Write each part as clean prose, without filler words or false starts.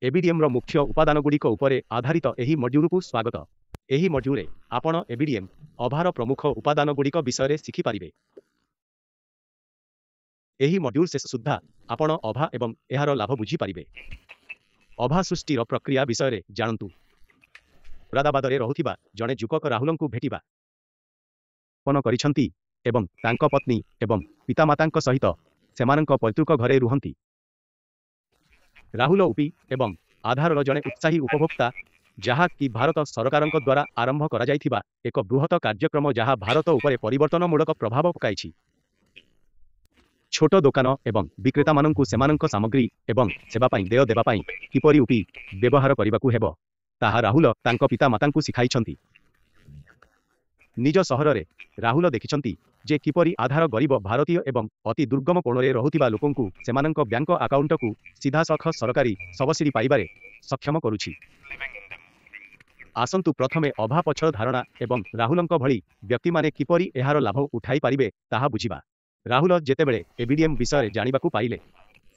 ABDM रो मुख्य उपादान गुड़िक उपरे आधारित एही मॉड्यूल को स्वागत। एही मॉड्यूल रे आपण एबीडीएम अभार प्रमुख उपादान गुड़िक विषय रे शिखि पारिबे। एही मॉड्यूल शेष सुद्धा आपण अभा एवं एहार लाभ बुझी पारिबे। अभा सृष्टिर प्रक्रिया विषय रे जानतु। मुरादाबाद रे रहुथिबा जणे जुकक राहुलंकु भेटिबा पन करिसंती एवं तांक पत्नी एवं पितामातांक सहित सेमानंक पैतृक घरे रुहंती। राहुल उपी एवं आधार जड़े उत्साही उपभोक्ता जहाँ कि भारत सरकार द्वारा आरंभ करा जाइथिबा एक बृहत कार्यक्रम जहाँ भारत उपरे परिवर्तनमूलक प्रभाव पकाइछि। छोट दोकान एवं विक्रेता माननकु सेमानंक सामग्री एवं सेवा पाई देय देबा पाई किपरि उपी व्यवहार करबाकू हेबो ताहा राहुल तांक पिता मातांकु सिखाइछंती। निज सहर रे राहुल देखिछंती जे किपरि आधार गरीब भारतीय एवं अति दुर्गम कोणरे रहुथिबा लोकंकु सेमानंक बैंक अकाउंट को सीधा सख सरकारी सबसिडी पाइबारे सक्षम करुछि। आसंतु प्रथमे अभा पछर धारणा एवं राहुलंक भली व्यक्ति माने किपरि एहार लाभ उठाई पारिबे ताहा बुझिबा। राहुल जेतेबेले एबीडीएम विषय जानिबाकू पाइले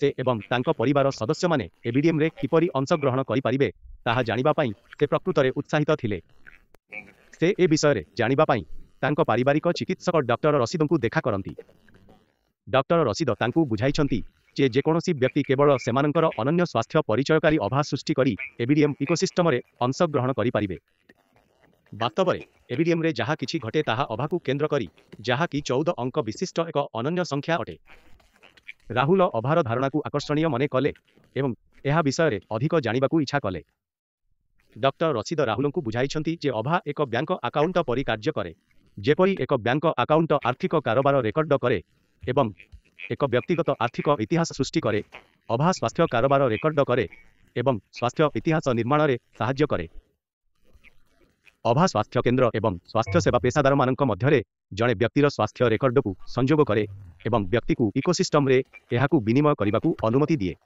से एवं तांक परिवार सदस्य माने एबीडीएम रे किपरि अंशग्रहण करि पारिबे ताहा जानिबा पाई से प्रकृत रे उत्साहित थिले। से ए विषय रे जानिबा पाई तांको पारिवारिक चिकित्सक डॉक्टर रशीद को देखा करती। डॉक्टर रशीद तांकू बुझाइछंती जे जेकोसी व्यक्ति केवल सेमानंकर अनन्य स्वास्थ्य परिचयकारी अभा सृष्टि करी एबीडीएम इकोसिस्टम रे अंशग्रहण करि पारिबे। वास्तव में एबीडीएम रे जहाँ किछि घटे ताहा अभा को केंद्र करी जहाँ कि 14 अंक विशिष्ट एक अनन्य संख्या अटे। राहुल अभार धारणा को आकर्षणीय मने कले एवं एहा विषय रे अधिक जानिबाकू इच्छा कले। डॉक्टर रशीद राहुल को बुझाइछंती जे अभा एक बैंक अकाउंट परि कार्य करे। जेपरी एक बैंक अकाउंट आर्थिक कारोबार रेकर्ड करे एवं एक व्यक्तिगत आर्थिक इतिहास सृष्टि करे, अभा स्वास्थ्य कारोबार रेकर्ड करे एवं स्वास्थ्य इतिहास निर्माण रे सहाय्य करे। अभा स्वास्थ्य केंद्र एवं स्वास्थ्य सेवा पेशादार मानक मध्यरे जड़े व्यक्तिर स्वास्थ्य रेकर्ड को संयोग करे एवं व्यक्ति को इकोसिस्टम रे एहाकू विनिमय करबाकू अनुमति दिए।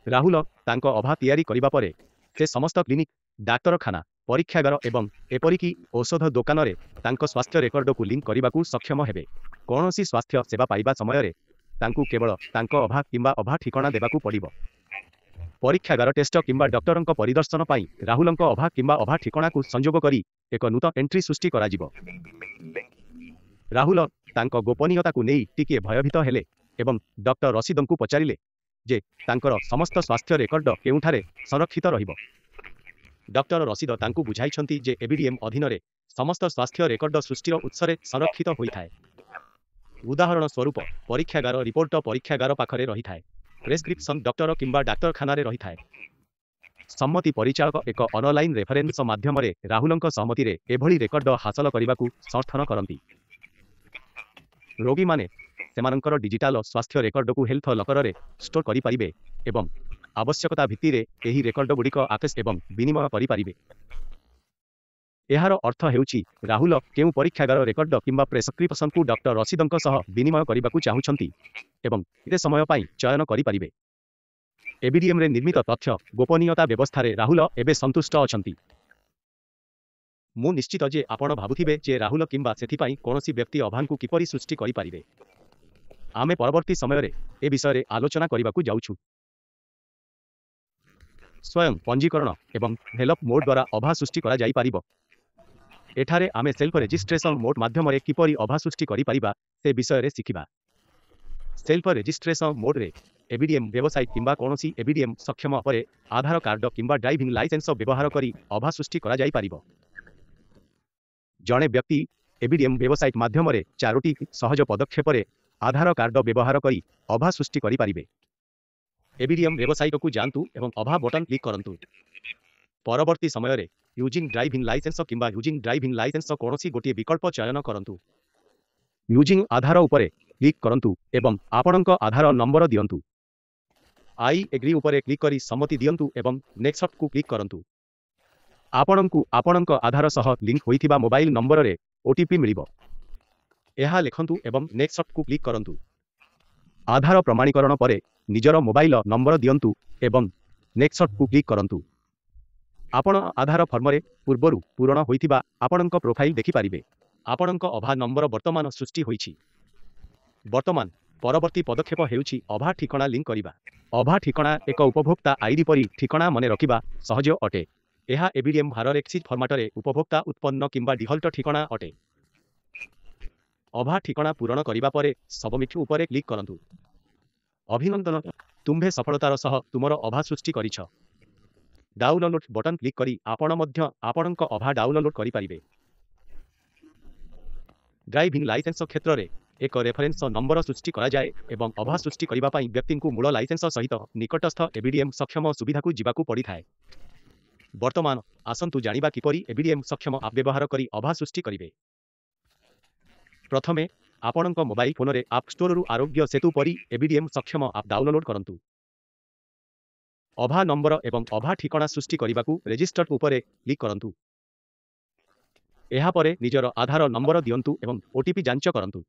राहुल तांको अभा तैयारी करिबा परे से समस्त क्लिनिक, डाक्तरखाना, परीक्षागार एवं एपरिकी औषध दोकान रे तांको स्वास्थ्य रेकर्ड को लिंक करबाकू सक्षम हेबे। कोनोसी स्वास्थ्य सेवा पाइबा समय रे तांकू केवल तांको अभा किंबा अभा ठिकाना देबाकू पड़िबो। परीक्षागार टेस्ट किंबा डॉक्टरंक परिदर्शन पाई राहुलंक अभा किंबा अभा ठिकाना को संयोग करी एक नूतन एंट्री सृष्टि करा जिवो। राहुल तांको गोपनीयता को नहीं टिके भयभीत हेले एवं डॉक्टर रशीदंकू पचारिले जे तांकर समस्त स्वास्थ्य रेकर्ड केउठारे संरक्षित रहिबो। डॉक्टर रशीद तांकू बुझाइछंती जे एबीडीएम अधीन रे समस्त स्वास्थ्य रेकर्ड सृष्टिर उत्सरे संरक्षित होइथाय। उदाहरण स्वरूप परीक्षागार रिपोर्ट परीक्षागार पाखरे रहिथाय, प्रेस्क्रिप्शन डॉक्टर किंबा डाक्तरखाना रे रहिथाय। सम्मति परिचालक एक ऑनलाइन रेफरेंस माध्यम रे राहुलंक सहमति रे एभली रेकर्ड हासिल करिबाकू समर्थन करंती। रोगी माने सेमानंकर डिजिटल स्वास्थ्य रेकर्ड को हेल्थ लकर रे स्टोर करि पारिबे एवं आवश्यकता भित्ति रे एही रेकर्ड गुड़िक आक्सेस एवं विनिमय करि पारिबे। एहार अर्थ हेउछि राहुल केउ परीक्षागार रेकर्ड किंबा प्रेस्क्रिप्शन को डॉक्टर रशीदंक सह विनिमय करिबाकू चाहुछंती एवं एते समय पाई चयन करि पारिबे। एबीडीएम रे निर्मित तथ्य गोपनीयता व्यवस्था रे राहुल एबे संतुष्ट अछंती। मु निश्चित जे आपण भाबुथिबे जे राहुल किंबा सेथिपाई कोनोसी व्यक्ति अभांकू किपरि सृष्टि करि पारिबे। आमे परवर्ती समय रे ए विषय रे आलोचना करिबाकू जाउछु। स्वयं पंजीकरण एवं हेल्प मोड द्वारा अभा सृष्टि करा जाई पारिबो। एठारे आमे सेल्फ रेजिस्ट्रेशन मोड माध्यम रे किपरि अभा सृष्टि करि पारिबा से विषय रे सिखिबा। सेल्फ रेजिस्ट्रेशन मोड रे एबीडीएम वेबसाइट किंबा कोनोसी एबीडीएम सक्षम परे आधार कार्ड किंबा ड्राइविंग लाइसेंस व्यवहार करी अभा सृष्टि करा जाई पारिबो। जणे व्यक्ति एबीडीएम वेबसाइट माध्यम रे 4टी सहज पदक्षेप रे आधार कार्ड व्यवहार करी अभा सृष्टि करि पारिबे। एबीडीएम वेबसाइट को जानतु एवं अभा बटन क्लिक करंतु। परवर्ती समय रे यूजिंग ड्राइविंग लाइसेंस किंबा यूजिंग ड्राइविंग लाइसेंस कोनोसी गोटे विकल्प चयन करंतु। यूजिंग आधार उपरे क्लिक करंतु एवं आपणक आधार नंबर दियंतु। आई एग्री उपरे क्लिक करी सम्मति दियंतु एवं नेक्स्ट को क्लिक करंतु। आपणकू आपणक आधार सह लिंक होइथिबा मोबाइल नंबर रे ओटीपी मिलिबो। एहा लेखंतु एवं नेक्स्ट को क्लिक करंतु। आधार प्रमाणीकरण परे निजर मोबाइल नंबर दियंतु एवं नेक्स्ट को क्लिक करंतु। आपण आधार फॉर्म रे पूर्वरु पूरण होइथिबा आपणक प्रोफाइल देखि पारिबे। आपणक अभा नंबर वर्तमान सृष्टि होइछि। वर्तमान ପରବର୍ତ୍ତୀ ପଦକ୍ଷେପ ହେଉଛି ଅଭା ଠିକଣା ଲିଙ୍କ କରିବା। ଅଭା ଠିକଣା ଏକ ଉପଭୋକ୍ତା ଆଇଡି ପରି ଠିକଣା ମନେ ରଖିବା ସହଜ ଅଟେ। ଏହା ଏବିଡିଏମ୍ ଭାରରେ ଏକ୍ସିଟ୍ ଫର୍ମାଟରେ ଉପଭୋକ୍ତା ଉତ୍ପନ୍ନ କିମ୍ବା ଡିଫଲ୍ଟ ଠିକଣା ଅଟେ। ଅଭା ଠିକଣା ପୂରଣ କରିବା ପରେ ସବମିଟ୍ ଉପରେ କ୍ଲିକ୍ କରନ୍ତୁ। ଅଭିନନ୍ଦନ, ତୁମ୍ଭେ ସଫଳତାର ସହ ତୁମର ଅଭା ସୃଷ୍ଟି କରିଛ। ଡାଉନଲୋଡ୍ ବଟନ୍ କ୍ଲିକ୍ କରି ଆପଣ ମଧ୍ୟ ଆପଣଙ୍କ ଅଭା ଡାଉନଲୋଡ୍ କରିପାରିବେ। ଡ୍ରାଇଭିଂ ଲାଇସେନ୍ସ କ୍ଷେତ୍ରରେ ଏକ ରେଫରେନ୍ସ ନମ୍ବର ସୃଷ୍ଟି କରାଯାଏ ଏବଂ ଅଭା ସୃଷ୍ଟି କରିବା ପାଇଁ ବ୍ୟକ୍ତିଙ୍କୁ ମୂଳ ଲାଇସେନ୍ସ ସହିତ ନିକଟସ୍ଥ ଏବିଡିଏମ୍ ସକ୍ଷମ ସୁବିଧାକୁ ଯିବାକୁ ପଡ଼ିଥାଏ। ବର୍ତ୍ତମାନ ଆସନ୍ତୁ ଜାଣିବା କିପରି ଏବିଡିଏମ୍ ସକ୍ଷମ ଆପ୍ ବ୍ୟବହାର କରି ଅଭା ସୃଷ୍ଟି କରିବେ। ପ୍ରଥମେ ଆପଣଙ୍କ ମୋବାଇଲ ଫୋନରେ ଆପ୍ ଷ୍ଟୋରରୁ ଆରୋଗ୍ୟ ସେତୁ ପରି ଏବିଡିଏମ୍ ସକ୍ଷମ ଆପ୍ ଡାଉନଲୋଡ୍ କରନ୍ତୁ। ଅଭା ନମ୍ବର ଏବଂ ଅଭା ଠିକଣା ସୃଷ୍ଟି କରିବାକୁ ରେଜିଷ୍ଟର ଉପରେ କ୍ଲିକ୍ କରନ୍ତୁ। ଏହାପରେ ନିଜର ଆଧାର ନମ୍ବର ଦିଅନ୍ତୁ ଏବଂ ଓଟିପି ଯାଞ୍ଚ କରନ୍ତୁ।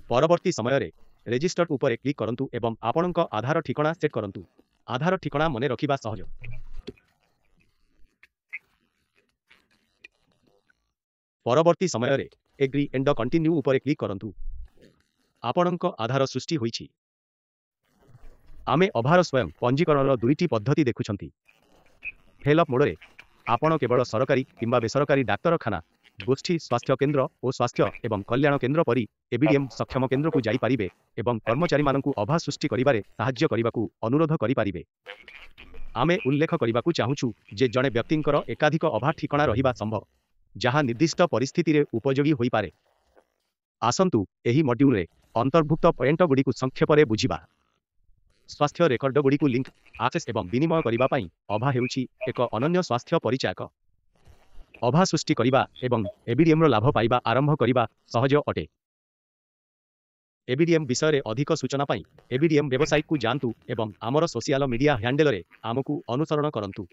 ପରବର୍ତ୍ତୀ ସମୟରେ ରେଜିଷ୍ଟର ଉପରେ କ୍ଲିକ୍ କରନ୍ତୁ ଏବଂ ଆପଣଙ୍କ ଆଧାର ଠିକଣା ସେଟ୍ କରନ୍ତୁ। ଆଧାର ଠିକଣା ମନେ ରଖିବା ସହଜ। ପରବର୍ତ୍ତୀ ସମୟରେ ଏଗ୍ରି ଏଣ୍ଡ କଣ୍ଟିନ୍ୟୁ ଉପରେ କ୍ଲିକ୍ କରନ୍ତୁ। ଆପଣଙ୍କ ଆଧାର ସୃଷ୍ଟି ହୋଇଛି। ଆମେ ଅଭାର ସ୍ୱୟଂ ପଞ୍ଜୀକରଣର ଦୁଇଟି ପଦ୍ଧତି ଦେଖୁଛନ୍ତି। ହେଲ୍ପ ମୋଡ଼ରେ ଆପଣ କେବଳ ସରକାରୀ କିମ୍ବା ବେସରକାରୀ ଡାକ୍ତରଖାନା, ଗୋଷ୍ଠୀ ସ୍ୱାସ୍ଥ୍ୟ କେନ୍ଦ୍ର ଓ ସ୍ୱାସ୍ଥ୍ୟ ଏବଂ କଲ୍ୟାଣ କେନ୍ଦ୍ର ପରି ଏବିଡିଏମ୍ ସକ୍ଷମ କେନ୍ଦ୍ରକୁ ଯାଇପାରିବେ ଏବଂ କର୍ମଚାରୀମାନଙ୍କୁ ଅଭା ସୃଷ୍ଟି କରିବାରେ ସାହାଯ୍ୟ କରିବାକୁ ଅନୁରୋଧ କରିପାରିବେ। ଆମେ ଉଲ୍ଲେଖ କରିବାକୁ ଚାହୁଁଛୁ ଯେ ଜଣେ ବ୍ୟକ୍ତିଙ୍କର ଏକାଧିକ ଅଭା ଠିକଣା ରହିବା ସମ୍ଭବ, ଯାହା ନିର୍ଦ୍ଦିଷ୍ଟ ପରିସ୍ଥିତିରେ ଉପଯୋଗୀ ହୋଇପାରେ। ଆସନ୍ତୁ ଏହି ମଡ୍ୟୁଲରେ ଅନ୍ତର୍ଭୁକ୍ତ ପଏଣ୍ଟଗୁଡ଼ିକୁ ସଂକ୍ଷେପରେ ବୁଝିବା। ସ୍ୱାସ୍ଥ୍ୟ ରେକର୍ଡଗୁଡ଼ିକୁ ଲିଙ୍କ, ଆକ୍ସେସ୍ ଏବଂ ବିନିମୟ କରିବା ପାଇଁ ଅଭା ହେଉଛି ଏକ ଅନନ୍ୟ ସ୍ୱାସ୍ଥ୍ୟ ପରିଚାୟକ। ଅଭା ସୃଷ୍ଟି କରିବା ଏବଂ ଏବିଡିଏମ୍ର ଲାଭ ପାଇବା ଆରମ୍ଭ କରିବା ସହଜ ଅଟେ। ଏବିଡିଏମ୍ ବିଷୟରେ ଅଧିକ ସୂଚନା ପାଇଁ ଏବିଡିଏମ୍ ୱେବସାଇଟକୁ ଯାଆନ୍ତୁ ଏବଂ ଆମର ସୋସିଆଲ ମିଡିଆ ହ୍ୟାଣ୍ଡେଲରେ ଆମକୁ ଅନୁସରଣ କରନ୍ତୁ।